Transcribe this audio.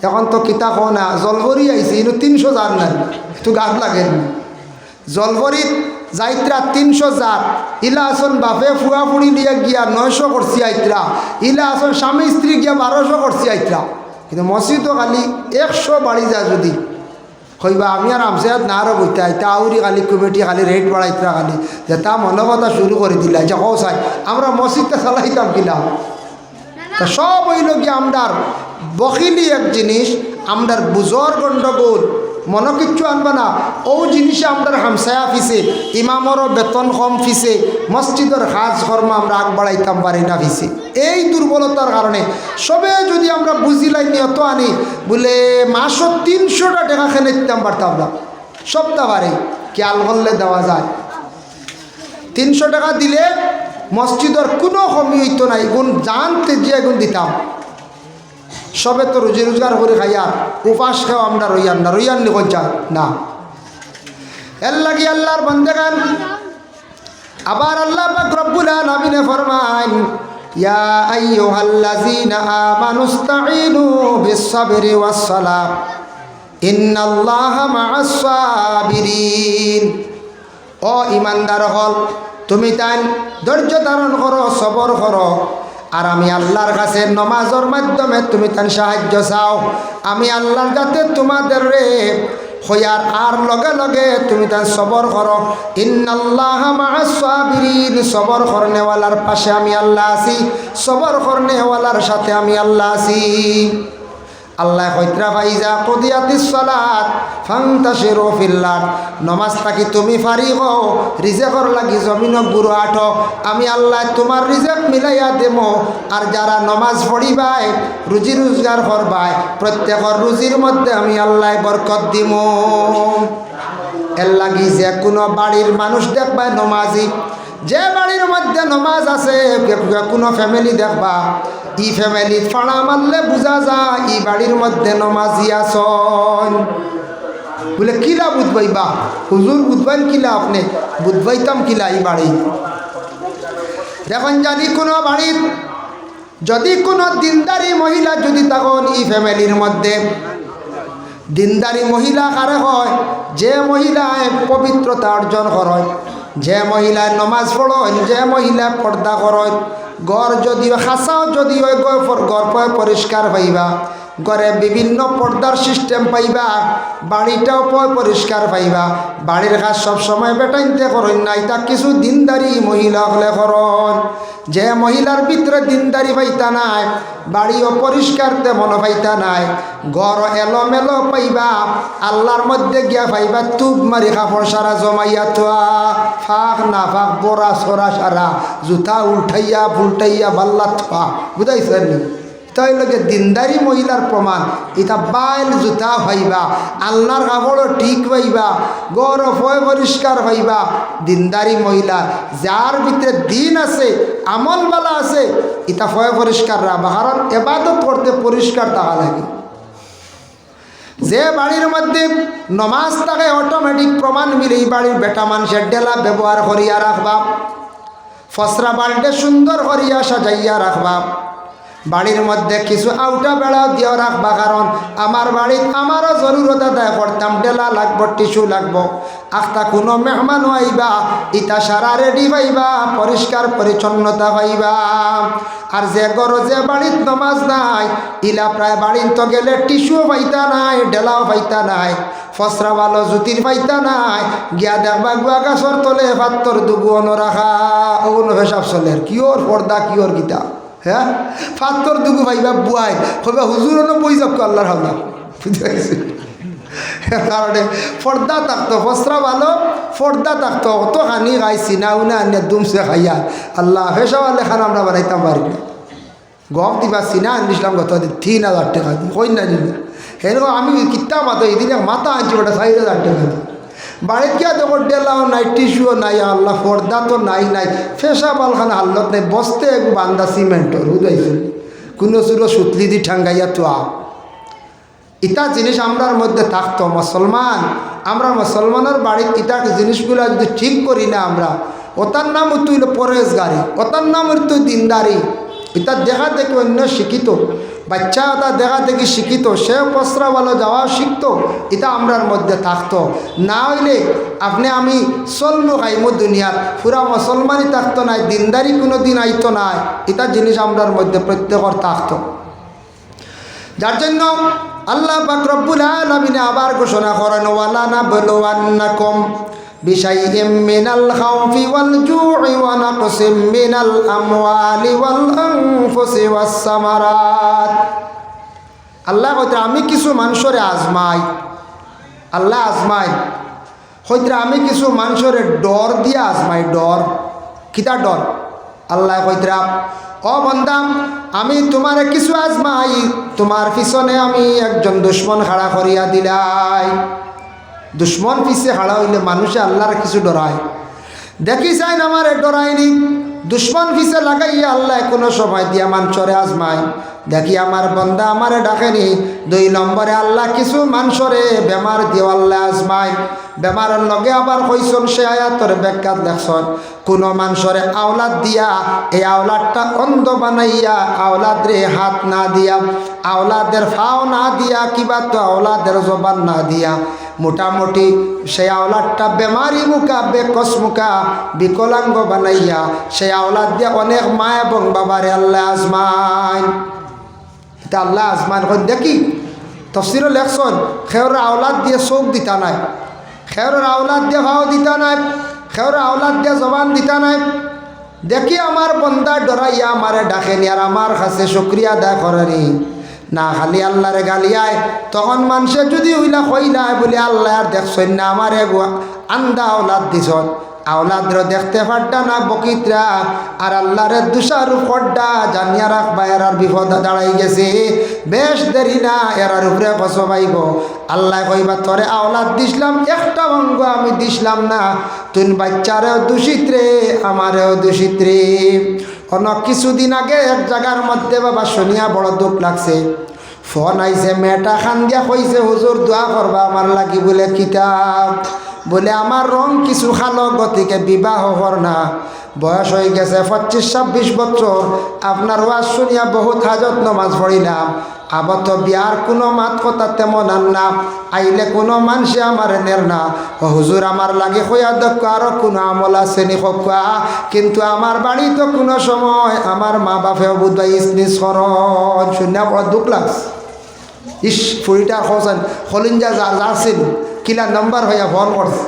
এখন তো কিতা কো না জলবরি আইছে ইনো 300 জার নাই একটু গাছ লাগেন জলবরিত যাইত্রা 300 জার ইলা আসন বাপে ফুয়া ফুড়ি নিয়ে গিয়া 900 করছি আইত্রা ইলা আসন স্বামী স্ত্রী গিয়া 1200 করছি আইত্রা কিন্তু মসজিদও খালি 100 বাড়ি যায় যদি কইবা আমি আর আমসাদ না আরো বইতে আইতা আউরি খালি কমিটি খালি রেট বাড়াইতরা খালি যে তা মনকথা শুরু করে দিলা যে কও চাই আমরা মসজিদটা চালাইতাম কিনা তা সব হইল গিয়ে আমরার বকিলি এক জিনিস আমরার বুজর গণ্ডগোল মনে কিচ্ছু আনবা না ও জিনিসে আমরার হামসায়া ফিসে ইমামরও বেতন কম ফিসে মসজিদের কাজ কর্ম আমরা আগ বাড়াইতাম পারি না ফিসে এই দুর্বলতার কারণে সবে যদি আমরা বুঝিলাই নিয়ত আনি বলে মাসও 300টা টাকা খেলে দিতাম পারতাম না সপ্তাহ বারে খেয়াল করলে দেওয়া যায় 300 টাকা দিলে মসজিদের কোনো কমি হইতো না এগুন জানতে যে এগুন দিতাম সবে তো রুজি রোজগার করে খাইয়া উপাস খাও আমরা রইয়ান নিকন চাই না এর লাগি আল্লাহর বান্দাগান আবার আল্লাহ পাক রব্বুল আলামিন ফরমান ইয়া আইয়ুহাল্লাযীনা আমানুস্তাঈনু বিস-সাবরি ওয়াস-সালাহ ইন্নাল্লাহা মা'আস সাবিরিন ও ঈমানদার হল তুমি তাই ধৈর্য ধারণ করো সবর করো আর আমি আল্লাহর কাছে নামাজের মাধ্যমে তুমি তান সাহায্য চাও আমি আল্লাহর কাছে তোমাদের রে হইয়ার আর লগে লগে তুমি তান সবর করো ইন্নাল্লাহা মা'আস সাবিরিন সবর করনেওয়ালার পাশে আমি আল্লাহ আছি সবর করনেওয়ালার সাথে আমি আল্লাহ আছি আল্লাহ কইত্রা ফাইজা কুদিয়াতিস সালাত ফান্তাশিরু ফিল আরদ নামাজ থাকি তুমি ফারিগ হও রিজেকর লাগি জমিন গুরু আঠো আমি আল্লাহ তোমার রিজেক মিলাইয়া দেমো আর যারা নামাজ পড়িবাই রুজি রোজগার করবাই প্রত্যেকর রুজির মধ্যে আমি আল্লাহ বরকত দিমো এর লাগি যে কোনো বাড়ির মানুষ দেখবা নামাজি যে বাড়ির মধ্যে নামাজ আছে কোনো ফ্যামিলি দেখবা ই ফ্যামিলি ফাড়া মারলে বোঝা যায় ই বাড়ির মধ্যে নামাজি আসন বলে কিলা বুঝবাইবা হুজুর বুঝবেন কিলা আপনি বুঝবাইতাম কিলা এই বাড়ি দেখুন জানি কোনো বাড়ির যদি কোনো দিনদারি মহিলা যদি তখন ই ফ্যামিলির মধ্যে দিনদারি মহিলা কারে হয় যে মহিলায় পবিত্রতা অর্জন হয় যে মহিলা নমাজ পড়েন যে মহিলা পর্দা করেন ঘর যদিও খাসাও যদিও ঘর পরিষ্কার পাইবা ঘরে বিভিন্ন পর্দার সিস্টেম পাইবা বাড়িটাও পরিষ্কার পাইবা বাড়ির কাজ সবসময় বেটাইতে করেন না এটা কিছু দিনদারি মহিলা হলে করেন যে মহিলার ভিতরে দিনদারি পাইতা নাই বাড়িও পরিষ্কার তেমন পাইতা নাই ঘর এলোমেলো পাইবা আল্লাহর মধ্যে গিয়া পাইবা তুপ মারি কাপড় সারা জমাইয়া থোয়া ফাঁক না ফাঁক বড়া সরা সারা জুতা উল্টাইয়া ফুলটাইয়া বাল্লা থোয়া বুঝাইছেন তাই লগে দিনদারি মহিলার প্রমাণ এটা বাইল জুতা পাইবা আল্লাহর কাপড়ও ঠিক পাইবা গড় ফয় পরিষ্কার পাইবা দিনদারি মহিলা যার ভিতরে দিন আছে আমলবালা আছে এটা ফয় পরিষ্কার রাখবা কারণ এবাদত করতে পরিষ্কার থাকা লাগে যে বাড়ির মধ্যে নমাজ থাকে অটোমেটিক প্রমাণ মিলে এই বাড়ির বেটা মানুষের ডেলা ব্যবহার করিয়া রাখবা ফসরা বাল্টে সুন্দর করিয়া সাজাইয়া রাখবা বাড়ির মধ্যে কিছু আউটা বেড়াও দিয়ে রাখবা কারণ আমার বাড়িতে আমারও জরুরত আদায় করতাম ডেলা লাগবো টিস্যু লাগবো আখতা কোনো মেহমানও আইবা ইটা সারা রেডি পাইবা পরিষ্কার পরিচ্ছন্নতা পাইবা আর যে গরো যে বাড়িত নমাজ নাই ইলা প্রায় বাড়ির তো গেলে টিস্যুও পাইতা নাই ডেলাও পাইতা নাই ফসরা ভালো জুতির পাইতা নাই গিয়া দেখবা গুয়া গাছর তলে ভাত্তর দুগুয়ন রাখা ও নভেসাব চলের কিওর পর্দা কিওর গীতা হ্যাঁ ফাত্তর দুগু ভাইবা বুয়াই হইবা হুজুর বই যাবো আল্লাহর হাল্লা বুঝতে পারছি কারণে পর্দা থাকতো ফসরা ভালো পর্দা থাকতো অত খানি খাইছি না উনা আনিয়া দুমসে খাইয়া আল্লাহ ফেসাওয়াল লেখান আমরা বানাইতাম পারি না গম দিবা সিনা আনিসলাম গত 3000 টাকা দিই কই না দিল সেরকম আমি কিতা মাতো এই দিনে মাথা আনছি ওটা 4000 টাকা দিই বাড়িতে গিয়া দেখো ডেলাও নাই টিস্যুও নাই আল্লাহ পর্দা তো নাই ফেসা বালখান হাল্লত নাই বসতে এক বান্দা সিমেন্টর বুঝাইছেন কোনো চুরো সুতলি দি ঠাঙ্গাইয়া তো ইটা জিনিস আমরার মধ্যে থাকতো মুসলমান আমরা মুসলমানের বাড়ির ইটা জিনিসগুলো যদি ঠিক করি না আমরা ওটার নাম তুইল পরেশগারি ওটার নাম তুই দিনদারি এটা দেখা দেখি অন্য শিক্ষিত বাচ্চা ওটা দেখা দেখি শিখিত, সে পসরা ভালো যাওয়া শিখতো, এটা আমরার মধ্যে থাকতো। না হইলে আপনি আমি চলমু খাইমু দুনিয়াত, পুরা মুসলমানই থাকতো নাই, দিনদারি কোনো দিন আইতো নাই, এটা জিনিস আমরার মধ্যে প্রত্যেকর থাকতো। যার জন্য আল্লাহ পাক রব্বুল আলামিন আবার ঘোষণা করেন, ওয়ালা নাবলুওয়ান্নাকুম বিশাইইম মিনাল খাউফি ওয়াল জু'i ওয়া নাকসিম মিনাল আমওয়ালি ওয়াল আনফুসি ওয়াস সামারাত। আল্লাহ কইতে আমি কিছু মানুষরে আজমাই, আল্লাহ আজমাই হইতে আমি কিছু মানুষরে ডর দিয়া আজমাই। ডর কিতা ডর? আল্লাহ কইতে ও বান্দা আমি তোমার কিছু আজমাই, তোমার পিছনে আমি একজন দুশ্মন খাড়া করিয়া দিলাই। দুশ্মন পিছে খাড়া হইলে মানুষে আল্লাহর কিছু ডরায়, দেখি চাইন আমারে ডরায়নি। দুশ্মন পিছে লাগাইয়া আল্লাহ কোনো সময় দিয়া মানুষরে আজমাই, দেখি আমার বন্দা আমারে ডাকেনি। 2 নম্বরে আল্লাহ কিছু মানুষরে বেমার দিও আল্লাহ আজমাই। বেমারের লগে আবার কইসন সে আয়াতর ব্যাখ্যা দেখছন, কোনো মানুষরে আওলাদ দিয়া এই আওলাদটা অন্ধ বানাইয়া, আওলাদরে হাত না দিয়া, আওলাদের ফাও না দিয়া, কিবা তো আওলাদের জবান না দিয়া, মোটামুটি সেই আওলাদটা বেমারি মুখা, বেকস মুখা, বিকলাঙ্গ বানাইয়া সেই আওলাদ দিয়া অনেক মা এবং বাবারে আল্লাহ আজমাইন। এটা আল্লাহ আজমান দেখি তফসিরও লেখছন, খেওর আওলাদ দিয়ে চোখ দিতা নাই, খেওর আওলাদ দিয়ে ভাও দিতা নাই, খেওর আওলাদ দিয়ে জবান দিতা নাই। দেখি আমার বন্দা ডরাইয়া আমারে ডাকেনি আর আমার কাছে শুকরিয়া আদায় করেনি, না খালি আল্লাহরে গালিয়ায়। তখন মানুষে যদি হইলা কইলায় বলে আল্লাহ আর দেখছেন না আমার আন্দা আওলাদ দিছ, আওলাদর দেখতে পারটা না বকিতরা, আর আল্লাহরে দুষার ফড্ডা জানিয়া রাখবা, এরার বিপদ দাঁড়াই গেছে, বেশ দেরি না এরার উপরে কসবাইব। আল্লাহ কইবা তোরে আওলাদ দিছিলাম, একটা অঙ্গ আমি দিছিলাম না, তুই বাচ্চারেও দূষিত রে, আমারেও দূষিত রে। অনেক কিছুদিন আগে এক জায়গার মধ্যে বাবা শুনিয়া বড় দুঃখ লাগছে, ফোন আইছে, মেয়েটা খান দিয়া কইছে হুজুর দোয়া করবা আমার লাগি। বলে কিতাব? বলে আমার রং কিছু খালো, গতিকে বিবাহ হর না, বয়স হয়ে গেছে 25-26 বছর, আপনার ওয়াজ শুনিয়া বহুত হাজত নমাজ পড়িলাম, আবার তো বিয়ার কোনো মাত কথা তেমন আনলাম, আইলে কোনো মানুষে আমার নের না। হুজুর আমার লাগে হইয়া দক্ষ আরো কোনো আমল আছে নি খোকা, কিন্তু আমার বাড়ি তো কোনো সময় আমার মা বাপেও বুধবাই ইসনি স্মরণ। শুনিয়া বড় দুঃখ লাগছে। ইস ফুড়িটা খোঁজেন হলিঞ্জা যাচ্ছিল কিলা নম্বর হইয়া ফোন করছে,